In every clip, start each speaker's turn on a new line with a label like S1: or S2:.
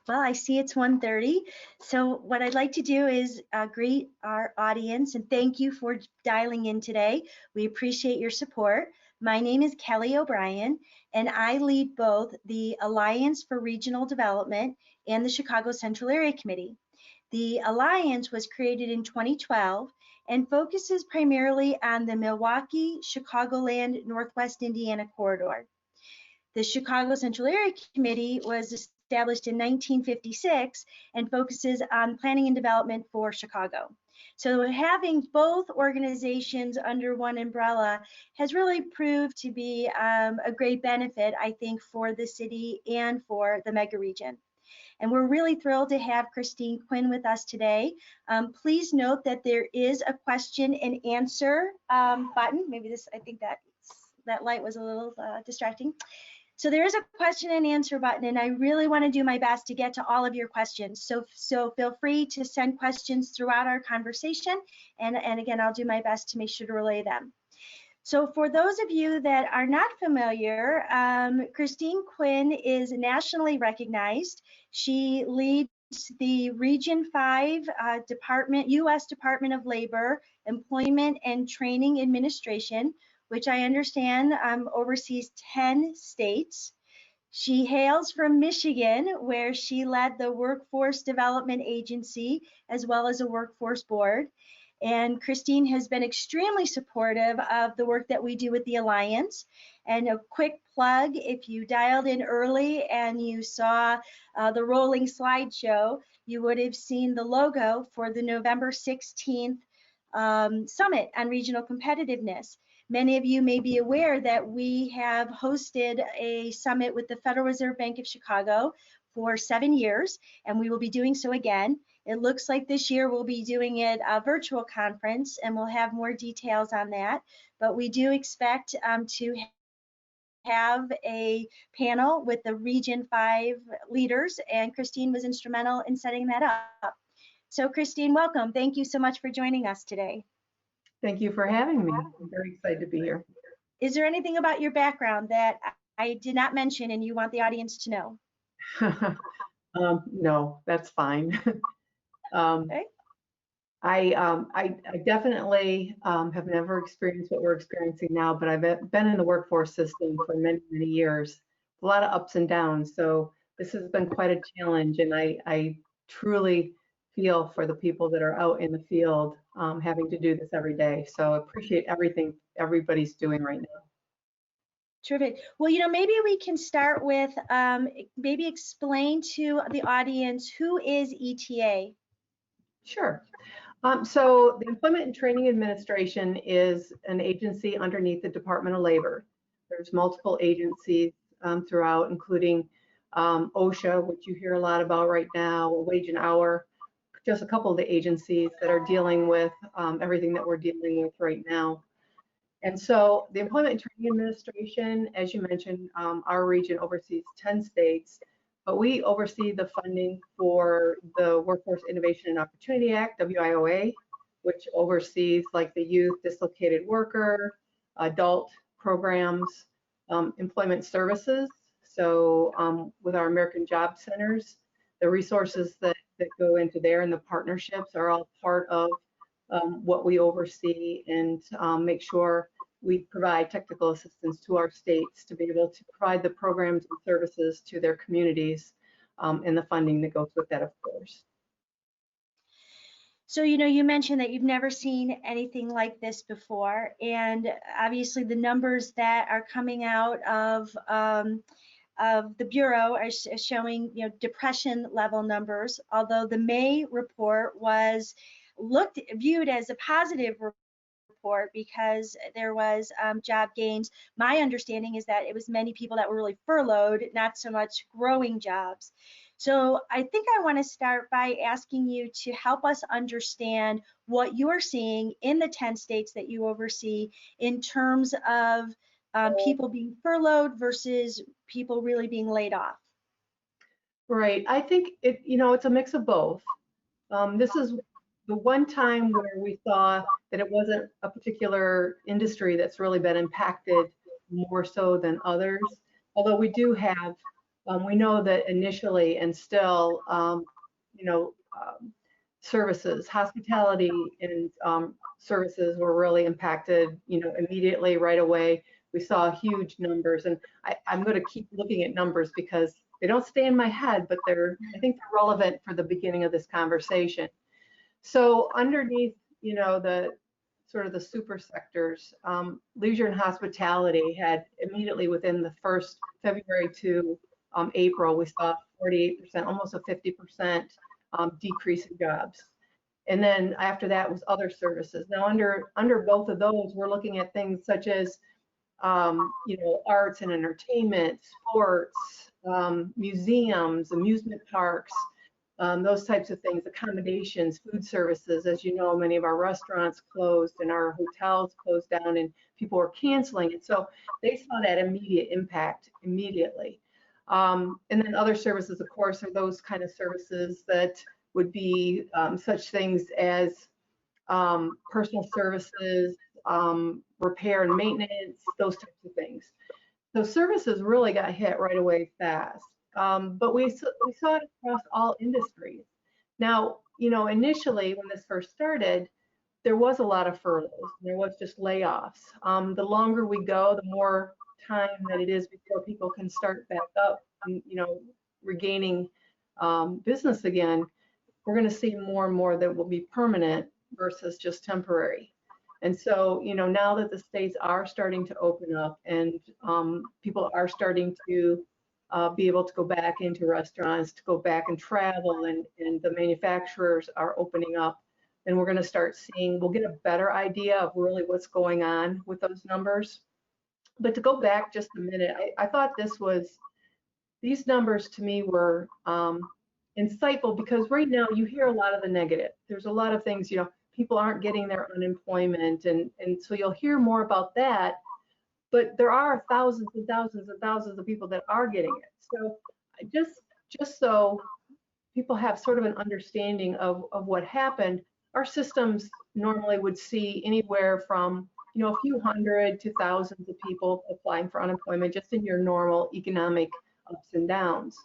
S1: Well, I see it's 1:30. So what I'd like to do is greet our audience and thank you for dialing in today. We appreciate your support. My name is Kelly O'Brien, and I lead both the Alliance for Regional Development and the Chicago Central Area Committee. The Alliance was created in 2012 and focuses primarily on the Milwaukee, Chicagoland, Northwest Indiana corridor. The Chicago Central Area Committee was established in 1956 and focuses on planning and development for Chicago. So having both organizations under one umbrella has really proved to be a great benefit, I think, for the city and for the mega region. And we're really thrilled to have Christine Quinn with us today. Please note that there is a question and answer button. Maybe this, I think that light was a little distracting. So there is a question and answer button, and I really want to do my best to get to all of your questions. So feel free to send questions throughout our conversation, and again, I'll do my best to make sure to relay them. So for those of you that are not familiar, Christine Quinn is nationally recognized. She leads the Region 5 U.S. Department of Labor, Employment and Training Administration, which I understand oversees 10 states. She hails from Michigan, where she led the Workforce Development Agency, as well as a workforce board. And Christine has been extremely supportive of the work that we do with the Alliance. And a quick plug, if you dialed in early and you saw the rolling slideshow, you would have seen the logo for the November 16th Summit on Regional Competitiveness. Many of you may be aware that we have hosted a summit with the Federal Reserve Bank of Chicago for 7 years, and we will be doing so again. It looks like this year we'll be doing it a virtual conference, and we'll have more details on that. But we do expect to have a panel with the Region 5 leaders, and Christine was instrumental in setting that up. So Christine, welcome. Thank you so much for joining us today.
S2: Thank you for having me. I'm very excited to be here.
S1: Is there anything about your background that I did not mention and you want the audience to know?
S2: No, that's fine.
S1: Okay.
S2: I definitely have never experienced what we're experiencing now, but I've been in the workforce system for many, many years. A lot of ups and downs. So this has been quite a challenge, and I truly feel for the people that are out in the field having to do this every day. So I appreciate everything everybody's doing right now.
S1: Terrific. Well, maybe we can start with maybe explain to the audience, who is ETA?
S2: Sure. So the Employment and Training Administration is an agency underneath the Department of Labor. There's multiple agencies throughout, including OSHA, which you hear a lot about right now, Wage and Hour, just a couple of the agencies that are dealing with everything that we're dealing with right now. And so the Employment and Training Administration, as you mentioned, our region oversees 10 states, but we oversee the funding for the Workforce Innovation and Opportunity Act, WIOA, which oversees like the youth dislocated worker, adult programs, employment services. So with our American Job Centers, the resources that go into there and the partnerships are all part of what we oversee, and make sure we provide technical assistance to our states to be able to provide the programs and services to their communities, and the funding that goes with that, of course.
S1: So, you mentioned that you've never seen anything like this before, and obviously the numbers that are coming out of the Bureau are showing, depression level numbers, although the May report was viewed as a positive report because there was job gains. My understanding is that it was many people that were really furloughed, not so much growing jobs. So I think I want to start by asking you to help us understand what you're seeing in the 10 states that you oversee in terms of people being furloughed versus people really being laid off.
S2: Right. I think it's a mix of both. This is the one time where we saw that it wasn't a particular industry that's really been impacted more so than others. Although we do have We know that initially and still, you know, services, hospitality and services were really impacted, immediately right away. We saw huge numbers, and I'm going to keep looking at numbers because they don't stay in my head, but I think they're relevant for the beginning of this conversation. So underneath, the sort of the super sectors, leisure and hospitality had immediately within the first February to April, we saw 48%, almost a 50% decrease in jobs. And then after that was other services. Now under both of those, we're looking at things such as arts and entertainment, sports, museums, amusement parks, those types of things, accommodations, food services. As you know, many of our restaurants closed and our hotels closed down and people were canceling. And so they saw that immediate impact immediately. And then other services, of course, are those kind of services that would be such things as personal services, repair and maintenance, those types of things. So services really got hit right away fast. But we saw it across all industries. Now, initially when this first started, there was a lot of furloughs. There was just layoffs. The longer we go, the more time that it is before people can start back up and, regaining business again. We're going to see more and more that will be permanent versus just temporary. And so, now that the states are starting to open up and people are starting to be able to go back into restaurants, to go back and travel, and the manufacturers are opening up, then we're going to start seeing, we'll get a better idea of really what's going on with those numbers. But to go back just a minute, I thought these numbers to me were insightful because right now you hear a lot of the negative. There's a lot of things, people aren't getting their unemployment, and so you'll hear more about that. But there are thousands and thousands and thousands of people that are getting it. So just so people have sort of an understanding of what happened, our systems normally would see anywhere from a few hundred to thousands of people applying for unemployment just in your normal economic ups and downs.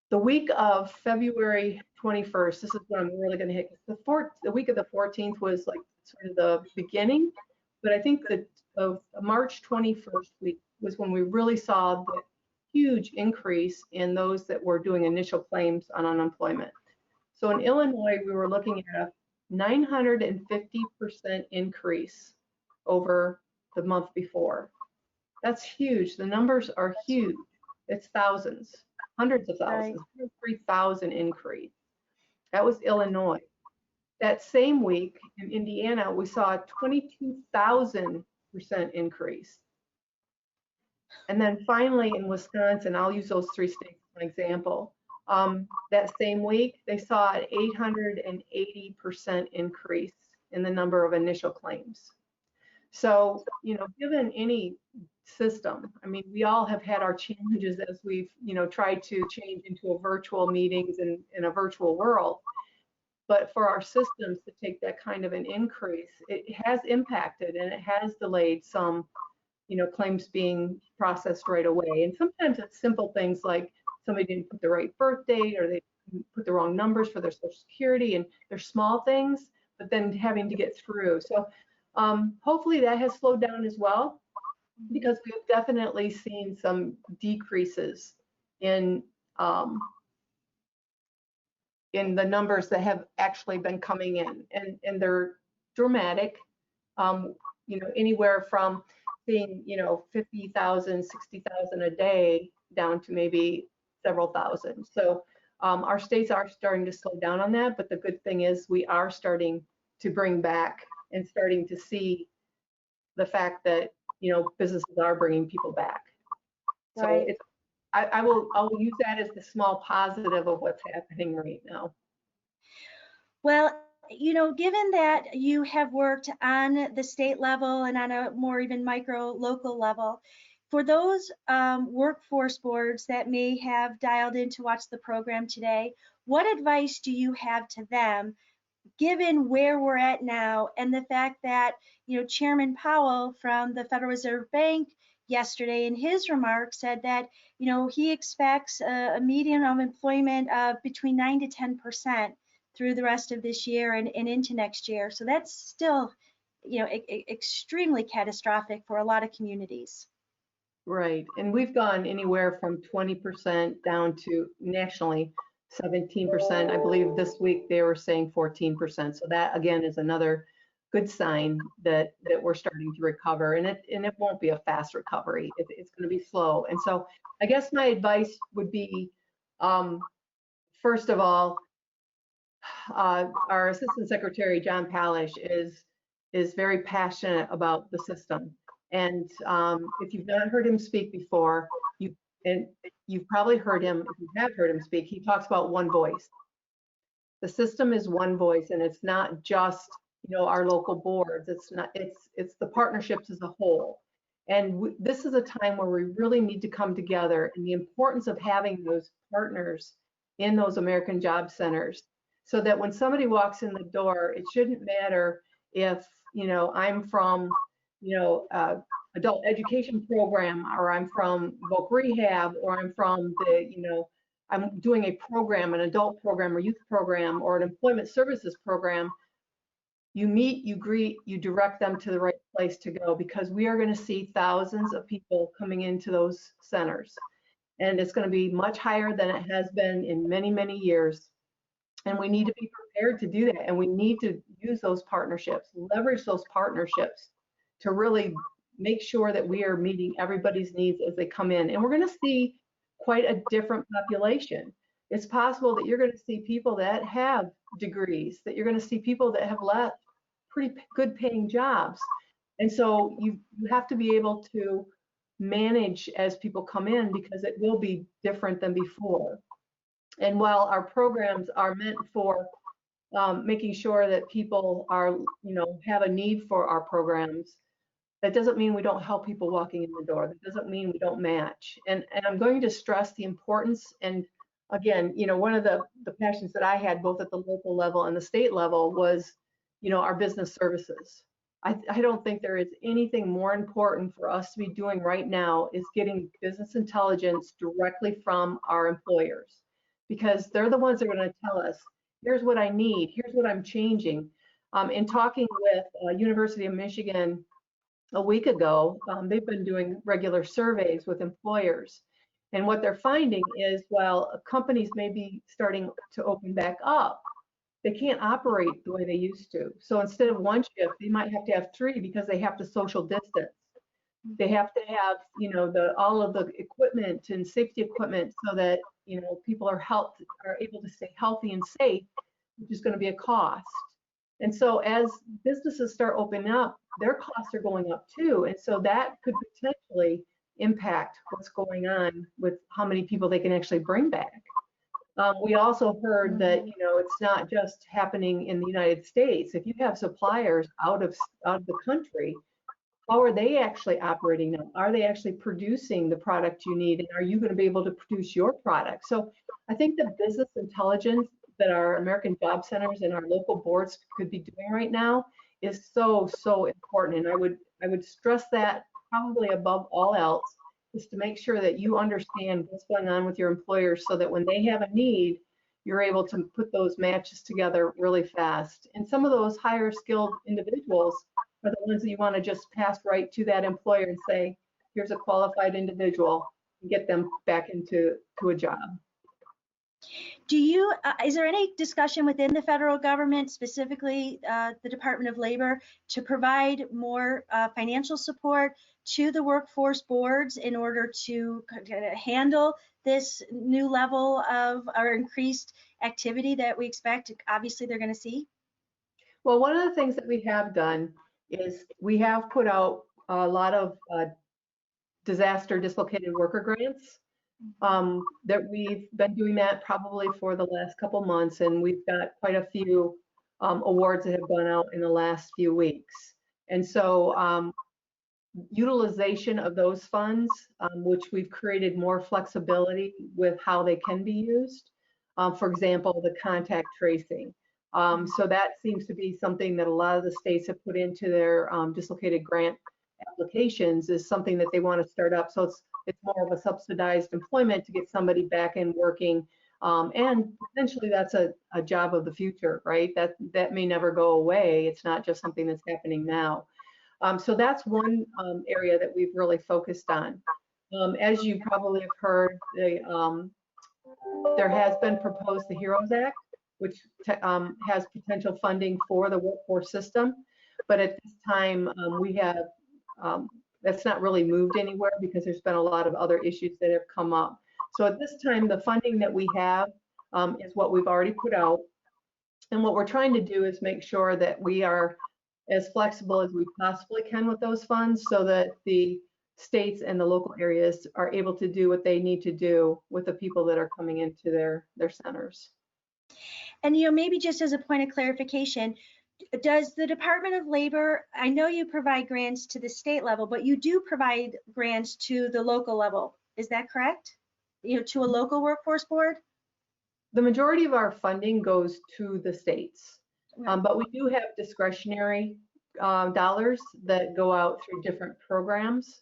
S2: The week of February 21st, this is what I'm really going to hit. The week of the 14th was like sort of the beginning, but I think that of March 21st week was when we really saw the huge increase in those that were doing initial claims on unemployment. So in Illinois, we were looking at a 950% increase over the month before. That's huge. The numbers are huge. It's thousands, hundreds of thousands, right. 3,000 increase. That was Illinois. That same week in Indiana, we saw a 22,000% increase. And then finally in Wisconsin, I'll use those three states as an example. That same week, they saw an 880% increase in the number of initial claims. So, given any system, I mean, we all have had our challenges as we've, tried to change into a virtual meetings and in a virtual world. But for our systems to take that kind of an increase, it has impacted and it has delayed some, claims being processed right away. And sometimes it's simple things like somebody didn't put the right birth date or they put the wrong numbers for their Social Security, and they're small things, but then having to get through. So hopefully that has slowed down as well, because we've definitely seen some decreases in the numbers that have actually been coming in, and they're dramatic. Anywhere from seeing 50,000, 60,000 a day down to maybe several thousand. So our states are starting to slow down on that, but the good thing is we are starting to bring back and starting to see the fact that businesses are bringing people back. So right. I'll use that as the small positive of what's happening right now.
S1: Well, given that you have worked on the state level and on a more even micro local level, for those workforce boards that may have dialed in to watch the program today, what advice do you have to them given where we're at now and the fact that, Chairman Powell from the Federal Reserve Bank yesterday in his remarks said that, he expects a median of employment of between 9 to 10% through the rest of this year and into next year. So that's still, extremely catastrophic for a lot of communities.
S2: Right. And we've gone anywhere from 20% down to nationally 17%. I believe this week they were saying 14%. So that again is another good sign that we're starting to recover, and it won't be a fast recovery. It's going to be slow. And so I guess my advice would be, first of all, our Assistant Secretary John Palish is very passionate about the system. And if you've not heard him speak before, you've probably heard him. If you have heard him speak, he talks about one voice. The system is one voice, and it's not just our local boards. It's the partnerships as a whole. And this is a time where we really need to come together, and the importance of having those partners in those American Job Centers, so that when somebody walks in the door, it shouldn't matter if I'm from adult education program, or I'm from voc rehab, or I'm from I'm doing a program, an adult program or youth program or an employment services program. You meet, you greet, you direct them to the right place to go, because we are going to see thousands of people coming into those centers. And it's going to be much higher than it has been in many, many years. And we need to be prepared to do that. And we need to use those partnerships, leverage those partnerships to really make sure that we are meeting everybody's needs as they come in. And we're going to see quite a different population. It's possible that you're going to see people that have degrees, that you're going to see people that have left pretty good paying jobs. And so you have to be able to manage as people come in, because it will be different than before. And while our programs are meant for making sure that people are, have a need for our programs, that doesn't mean we don't help people walking in the door. That doesn't mean we don't match. And I'm going to stress the importance. And again, one of the passions that I had both at the local level and the state level was, our business services. I don't think there is anything more important for us to be doing right now is getting business intelligence directly from our employers, because they're the ones that are going to tell us, here's what I need, here's what I'm changing. In talking with University of Michigan a week ago, they've been doing regular surveys with employers. And what they're finding is, while companies may be starting to open back up, they can't operate the way they used to. So instead of one shift, they might have to have three, because they have to social distance. They have to have, all of the equipment and safety equipment, so that, people are able to stay healthy and safe, which is going to be a cost. And so as businesses start opening up, their costs are going up too. And so that could potentially impact what's going on with how many people they can actually bring back. We also heard that, it's not just happening in the United States. If you have suppliers out of the country, how are they actually operating now? Are they actually producing the product you need? And are you going to be able to produce your product? So I think the business intelligence that our American Job Centers and our local boards could be doing right now is so, so important. And I would stress that probably above all else, is to make sure that you understand what's going on with your employers, so that when they have a need, you're able to put those matches together really fast. And some of those higher skilled individuals are the ones that you want to just pass right to that employer and say, here's a qualified individual, and get them back into a job.
S1: Is there any discussion within the federal government, specifically the Department of Labor, to provide more financial support to the workforce boards in order to handle this new level of our increased activity that we expect, obviously, they're going to see?
S2: Well, one of the things that we have done is we have put out a lot of disaster dislocated worker grants. That we've been doing that probably for the last couple months, and we've got quite a few awards that have gone out in the last few weeks. And so utilization of those funds, which we've created more flexibility with how they can be used. For example, the contact tracing. So that seems to be something that a lot of the states have put into their dislocated grant applications, is something that they want to start up. So it's more of a subsidized employment to get somebody back in working. And potentially that's a job of the future, right? That may never go away. It's not just something that's happening now. So that's one area that we've really focused on. As you probably have heard, there has been proposed the HEROES Act, which has potential funding for the workforce system. But at this time, we have, that's not really moved anywhere because there's been a lot of other issues that have come up. So at this time, the funding that we have is what we've already put out. And what we're trying to do is make sure that we are as flexible as we possibly can with those funds so that the states and the local areas are able to do what they need to do with the people that are coming into their centers.
S1: And maybe just as a point of clarification, does the Department of Labor, I know you provide grants to the state level, but you do provide grants to the local level. Is that correct? To a local workforce board?
S2: The majority of our funding goes to the states, but we do have discretionary dollars that go out through different programs,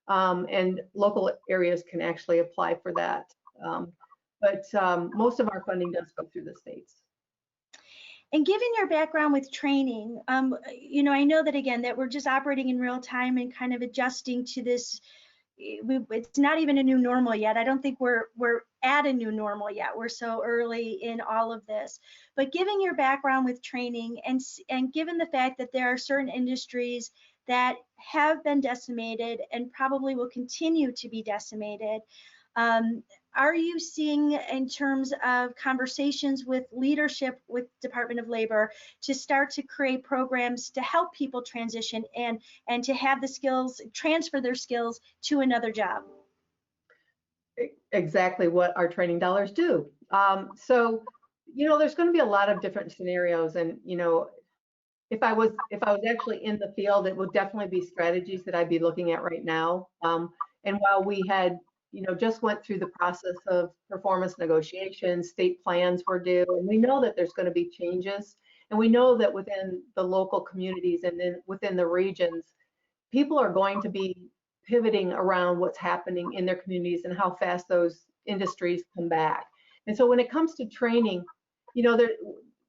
S2: and local areas can actually apply for that. But most of our funding does go through the states.
S1: And given your background with training, I know that again, that we're just operating in real time and kind of adjusting to this. It's not even a new normal yet. I don't think we're at a new normal yet. We're so early in all of this. But given your background with training and given the fact that there are certain industries that have been decimated and probably will continue to be decimated, are you seeing, in terms of conversations with leadership with Department of Labor, to start to create programs to help people transition and to have the skills, transfer their skills to another job?
S2: Exactly what our training dollars do. So, there's going to be a lot of different scenarios, and if I was actually in the field, it would definitely be strategies that I'd be looking at right now. And while we had just went through the process of performance negotiations, state plans were due, and we know that there's going to be changes, and we know that within the local communities and then within the regions, people are going to be pivoting around what's happening in their communities and how fast those industries come back. And so when it comes to training,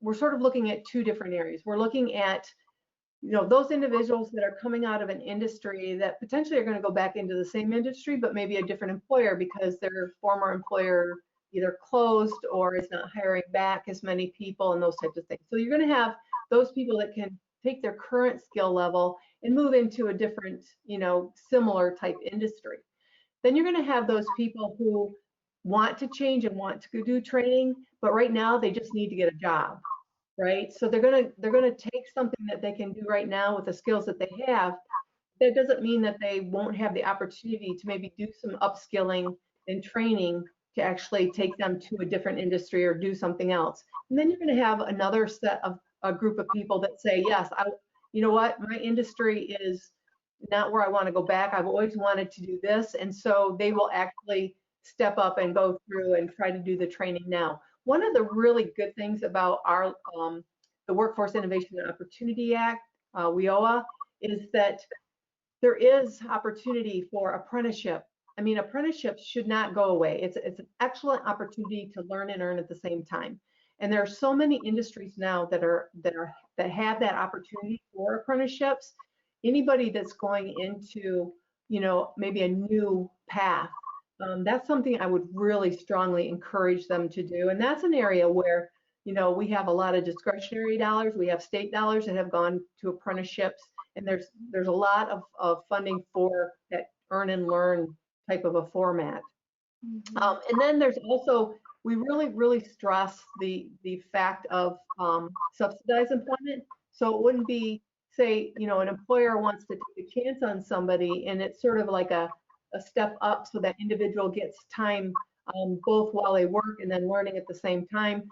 S2: we're sort of looking at two different areas. We're looking at those individuals that are coming out of an industry that potentially are going to go back into the same industry, but maybe a different employer because their former employer either closed or is not hiring back as many people and those types of things. So you're going to have those people that can take their current skill level and move into a different, similar type industry. Then you're going to have those people who want to change and want to do training, but right now they just need to get a job. Right, so they're gonna take something that they can do right now with the skills that they have. That doesn't mean that they won't have the opportunity to maybe do some upskilling and training to actually take them to a different industry or do something else. And then you're going to have another set of a group of people that say, yes, you know what, my industry is not where I want to go back. I've always wanted to do this, and so they will actually step up and go through and try to do the training now. One of the really good things about our the Workforce Innovation and Opportunity Act, WIOA, is that there is opportunity for apprenticeship. I mean, apprenticeships should not go away. It's an excellent opportunity to learn and earn at the same time. And there are so many industries now that have that opportunity for apprenticeships. Anybody that's going into maybe a new path, that's something I would really strongly encourage them to do. And that's an area where, we have a lot of discretionary dollars. We have state dollars that have gone to apprenticeships, and there's a lot of funding for that earn and learn type of a format. Mm-hmm. And then there's also, we really stress the fact of subsidized employment. So it wouldn't be, say, an employer wants to take a chance on somebody, and it's sort of like a step up so that individual gets time both while they work and then learning at the same time.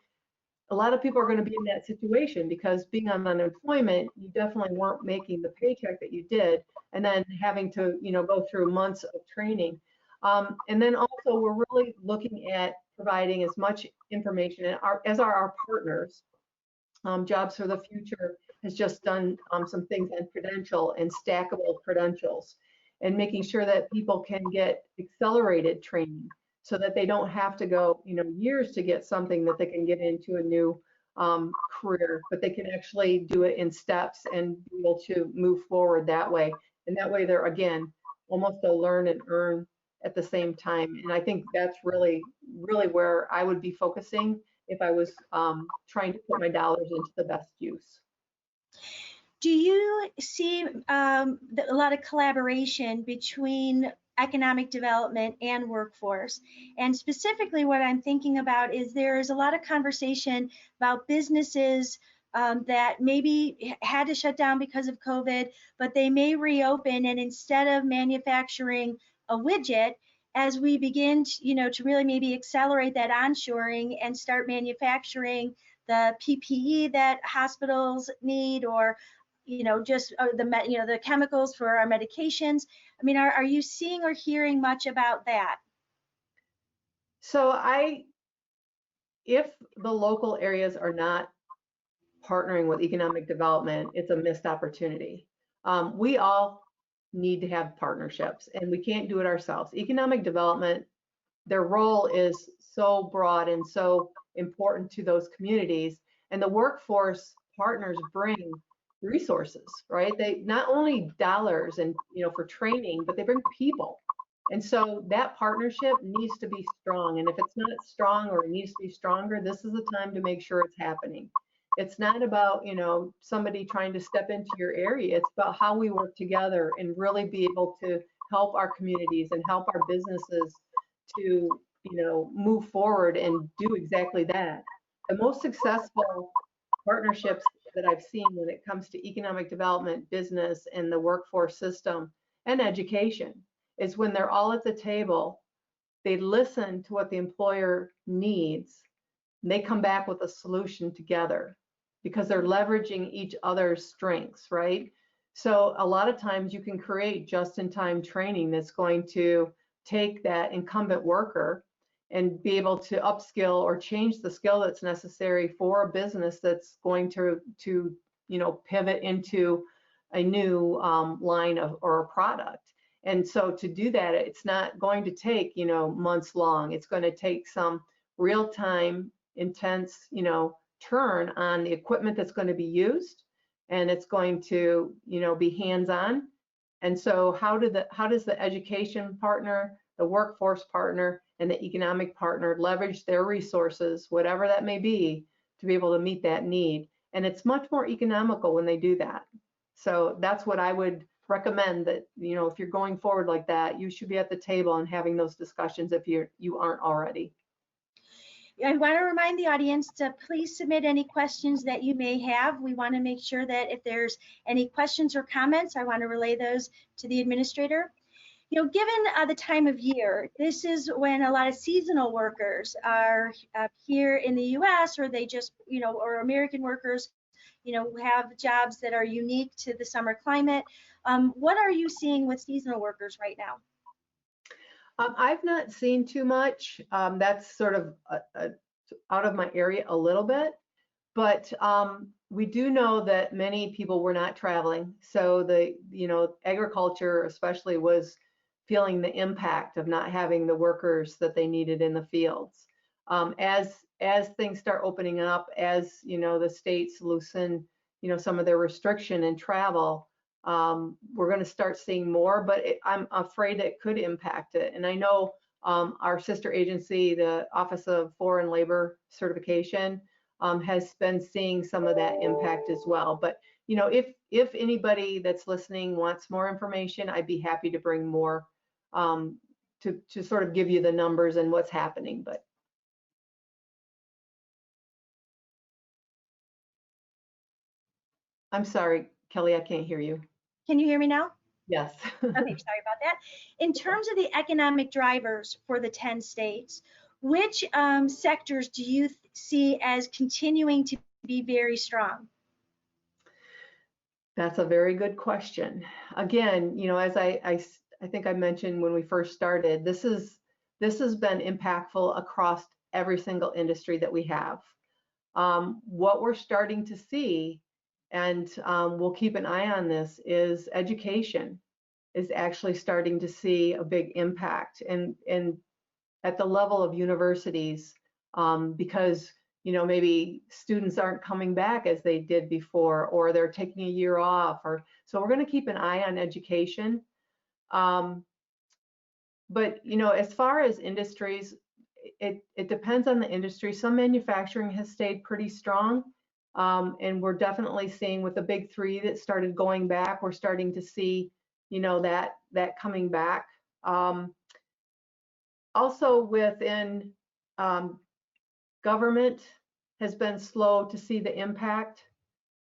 S2: A lot of people are going to be in that situation because being on unemployment, you definitely weren't making the paycheck that you did, and then having to go through months of training. And then also we're really looking at providing as much information as are our partners Jobs for the Future has just done some things on credential and stackable credentials, and making sure that people can get accelerated training so that they don't have to go, years to get something that they can get into a new career, but they can actually do it in steps and be able to move forward that way. And that way they're, again, almost a learn and earn at the same time. And I think that's really, really where I would be focusing if I was trying to put my dollars into the best use.
S1: Do you see a lot of collaboration between economic development and workforce? And specifically what I'm thinking about is there is a lot of conversation about businesses that maybe had to shut down because of COVID, but they may reopen, and instead of manufacturing a widget, as we begin to really maybe accelerate that onshoring and start manufacturing the PPE that hospitals need, or just the chemicals for our medications. I mean, are you seeing or hearing much about that?
S2: So if the local areas are not partnering with economic development, it's a missed opportunity. We all need to have partnerships, and we can't do it ourselves. Economic development, their role is so broad and so important to those communities, and the workforce partners bring resources, right? They not only dollars and for training, but they bring people. And so that partnership needs to be strong. And if it's not strong or it needs to be stronger, this is the time to make sure it's happening. It's not about, somebody trying to step into your area. It's about how we work together and really be able to help our communities and help our businesses to, move forward and do exactly that. The most successful partnerships that I've seen when it comes to economic development, business, and the workforce system and education is when they're all at the table, they listen to what the employer needs, and they come back with a solution together because they're leveraging each other's strengths, right? So a lot of times you can create just-in-time training that's going to take that incumbent worker and be able to upskill or change the skill that's necessary for a business that's going to pivot into a new line of or a product. And so to do that, it's not going to take months long. It's going to take some real-time, intense turn on the equipment that's going to be used, and it's going to be hands-on. And so how does the education partner, the workforce partner, and the economic partner leverage their resources, whatever that may be, to be able to meet that need? And it's much more economical when they do that. So that's what I would recommend, that if you're going forward like that, you should be at the table and having those discussions if you aren't already.
S1: I want to remind the audience to please submit any questions that you may have. We want to make sure that if there's any questions or comments, I want to relay those to the administrator. Given the time of year, this is when a lot of seasonal workers are here in the U.S., or they just, or American workers, have jobs that are unique to the summer climate. What are you seeing with seasonal workers right now?
S2: I've not seen too much. That's sort of out of my area a little bit, but we do know that many people were not traveling. So the agriculture especially was feeling the impact of not having the workers that they needed in the fields. As things start opening up, as the states loosen some of their restriction in travel, we're going to start seeing more, but I'm afraid it could impact it. And I know our sister agency, the Office of Foreign Labor Certification, has been seeing some of that impact as well. But if anybody that's listening wants more information, I'd be happy to bring more to sort of give you the numbers and what's happening. But I'm sorry, Kelly, I can't hear you.
S1: Can you hear me now?
S2: Yes.
S1: Okay, sorry about that. In terms of the economic drivers for the 10 states, which sectors do you see as continuing to be very strong?
S2: That's a very good question. Again, as I think I mentioned when we first started, this has been impactful across every single industry that we have. What we're starting to see, and we'll keep an eye on this, is education is actually starting to see a big impact, and at the level of universities, because maybe students aren't coming back as they did before, or they're taking a year off, or so we're going to keep an eye on education. But as far as industries, it depends on the industry. Some manufacturing has stayed pretty strong, and we're definitely seeing with the big three that started going back, we're starting to see that coming back. Also within government has been slow to see the impact.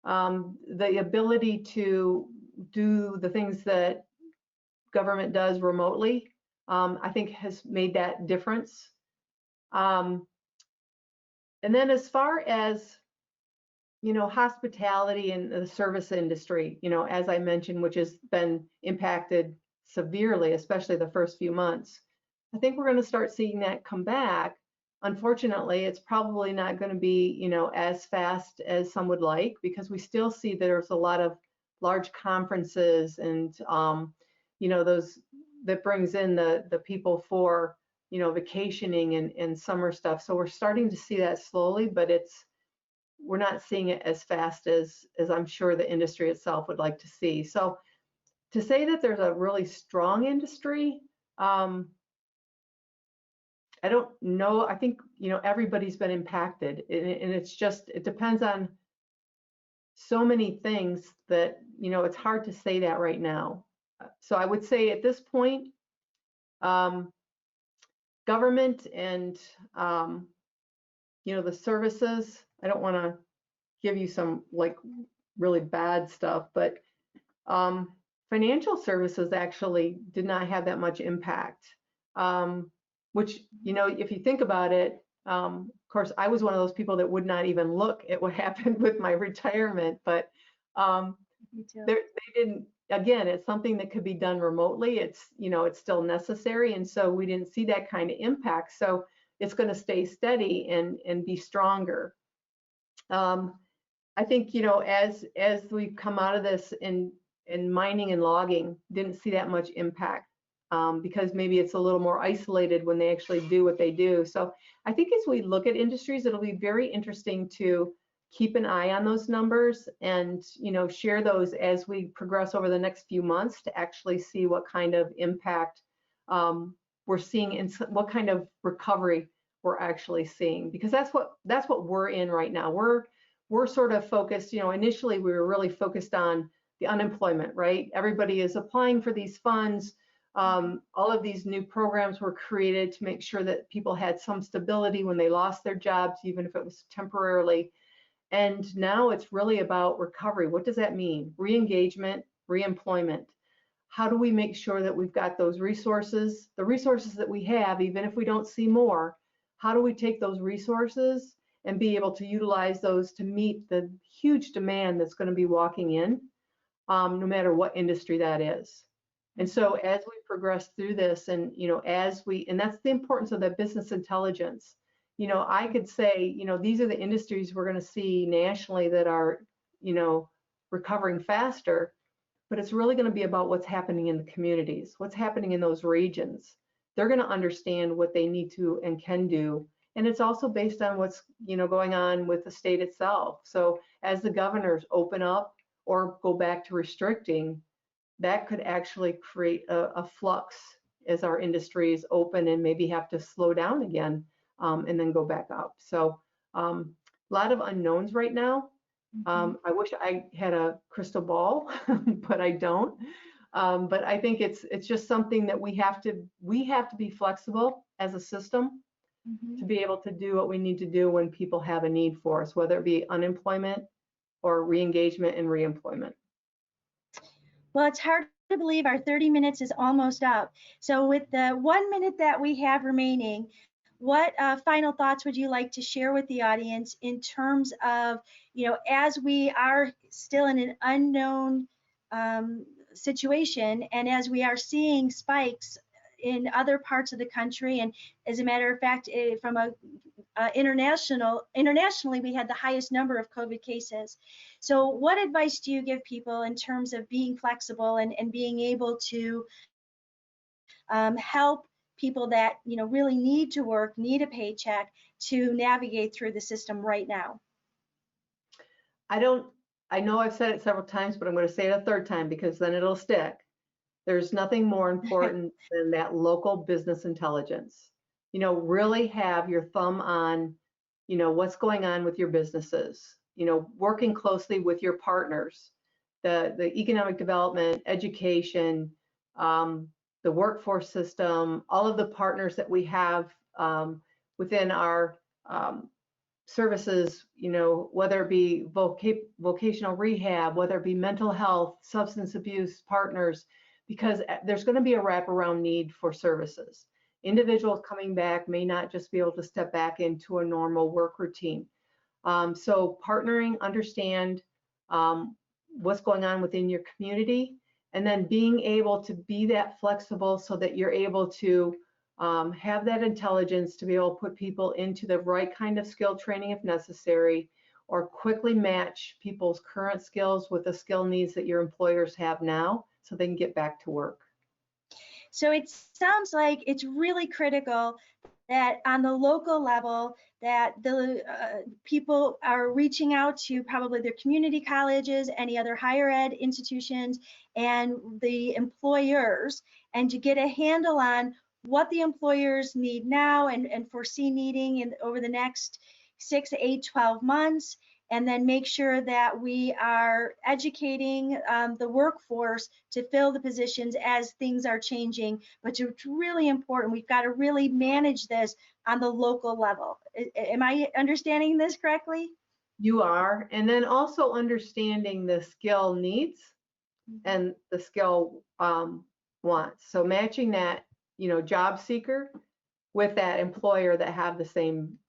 S2: The ability to do the things that government does remotely, I think has made that difference. And then as far as hospitality and the service industry, as I mentioned, which has been impacted severely, especially the first few months, I think we're going to start seeing that come back. Unfortunately, it's probably not going to be, as fast as some would like, because we still see there's a lot of large conferences and, those that brings in the people for, vacationing and summer stuff. So we're starting to see that slowly, but we're not seeing it as fast as I'm sure the industry itself would like to see. So to say that there's a really strong industry, I don't know. I think, everybody's been impacted, and it depends on so many things that, it's hard to say that right now. So I would say at this point, government and, the services, I don't want to give you some like really bad stuff, but financial services actually did not have that much impact. Which, if you think about it, of course, I was one of those people that would not even look at what happened with my retirement, but they didn't, again, it's something that could be done remotely. It's, it's still necessary. And so we didn't see that kind of impact. So it's going to stay steady and be stronger. I think, as we've come out of this in mining and logging, didn't see that much impact. Because maybe it's a little more isolated when they actually do what they do. So I think as we look at industries, it'll be very interesting to keep an eye on those numbers and, share those as we progress over the next few months to actually see what kind of impact we're seeing and what kind of recovery we're actually seeing, because that's what we're in right now. We're sort of focused, initially we were really focused on the unemployment, right? Everybody is applying for these funds. All of these new programs were created to make sure that people had some stability when they lost their jobs, even if it was temporarily. And now it's really about recovery. What does that mean? Re-engagement, re-employment. How do we make sure that we've got those resources, the resources that we have, even if we don't see more? How do we take those resources and be able to utilize those to meet the huge demand that's going to be walking in, no matter what industry that is? And so as we progress through this, and and that's the importance of that business intelligence. I could say, these are the industries we're going to see nationally that are, recovering faster, but it's really going to be about what's happening in the communities, what's happening in those regions. They're going to understand what they need to and can do. And it's also based on what's, going on with the state itself. So as the governors open up or go back to restricting, that could actually create a flux as our industries open and maybe have to slow down again, and then go back up. So a lot of unknowns right now. I wish I had a crystal ball, but I don't. But I think it's just something that we have to be flexible as a system to be able to do what we need to do when people have a need for us, whether it be unemployment or re-engagement and re-employment.
S1: Well, it's hard to believe our 30 minutes is almost up. So with the 1 minute that we have remaining, what final thoughts would you like to share with the audience in terms of, as we are still in an unknown situation, and as we are seeing spikes in other parts of the country, and as a matter of fact, from a internationally, we had the highest number of COVID cases. So what advice do you give people in terms of being flexible and being able to help people that really need to work, need a paycheck, to navigate through the system right now?
S2: I know I've said it several times, but I'm going to say it a third time because then it'll stick. There's nothing more important than that local business intelligence. Really have your thumb on, what's going on with your businesses, working closely with your partners, the economic development, education, the workforce system, all of the partners that we have within our services, whether it be vocational rehab, whether it be mental health, substance abuse partners, because there's going to be a wraparound need for services. Individuals coming back may not just be able to step back into a normal work routine. So partnering, understand what's going on within your community, and then being able to be that flexible so that you're able to have that intelligence to be able to put people into the right kind of skill training if necessary, or quickly match people's current skills with the skill needs that your employers have now so they can get back to work.
S1: So it sounds like it's really critical that on the local level that the people are reaching out to probably their community colleges, any other higher ed institutions, and the employers, and to get a handle on what the employers need now and foresee needing over the next 6, 8, 12 months, and then make sure that we are educating the workforce to fill the positions as things are changing. But it's really important. We've got to really manage this on the local level. Am I understanding this correctly?
S2: You are. And then also understanding the skill needs and the skill wants. So matching that, job seeker with that employer that have the same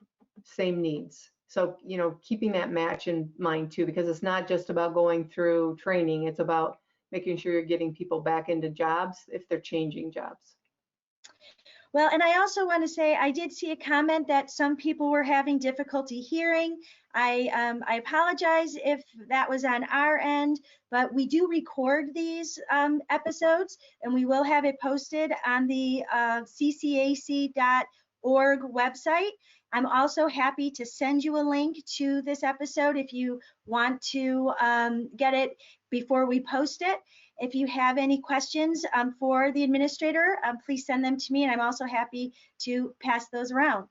S2: needs. So, keeping that match in mind too, because it's not just about going through training, it's about making sure you're getting people back into jobs if they're changing jobs.
S1: Well, and I also want to say I did see a comment that some people were having difficulty hearing. I apologize if that was on our end, but we do record these episodes, and we will have it posted on the ccac.org website. I'm also happy to send you a link to this episode if you want to get it before we post it. If you have any questions for the administrator, please send them to me, and I'm also happy to pass those around.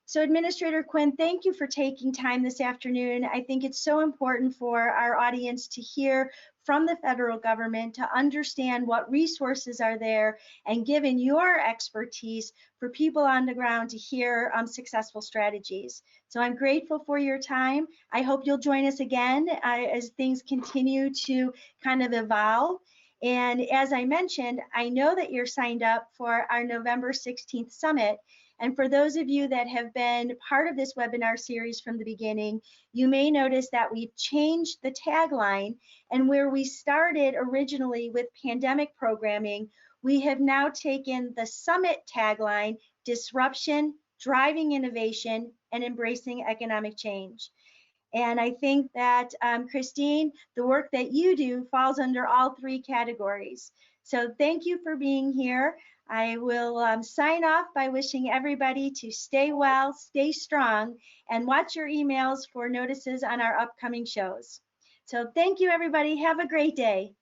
S1: So Administrator Quinn, thank you for taking time this afternoon. I think it's so important for our audience to hear from the federal government, to understand what resources are there, and given your expertise for people on the ground to hear successful strategies. So I'm grateful for your time. I hope you'll join us again as things continue to kind of evolve. And as I mentioned, I know that you're signed up for our November 16th summit. And for those of you that have been part of this webinar series from the beginning, you may notice that we've changed the tagline, and where we started originally with pandemic programming, we have now taken the summit tagline, disruption, driving innovation, and embracing economic change. And I think that, Christine, the work that you do falls under all three categories. So thank you for being here. I will sign off by wishing everybody to stay well, stay strong, and watch your emails for notices on our upcoming shows. So thank you, everybody. Have a great day.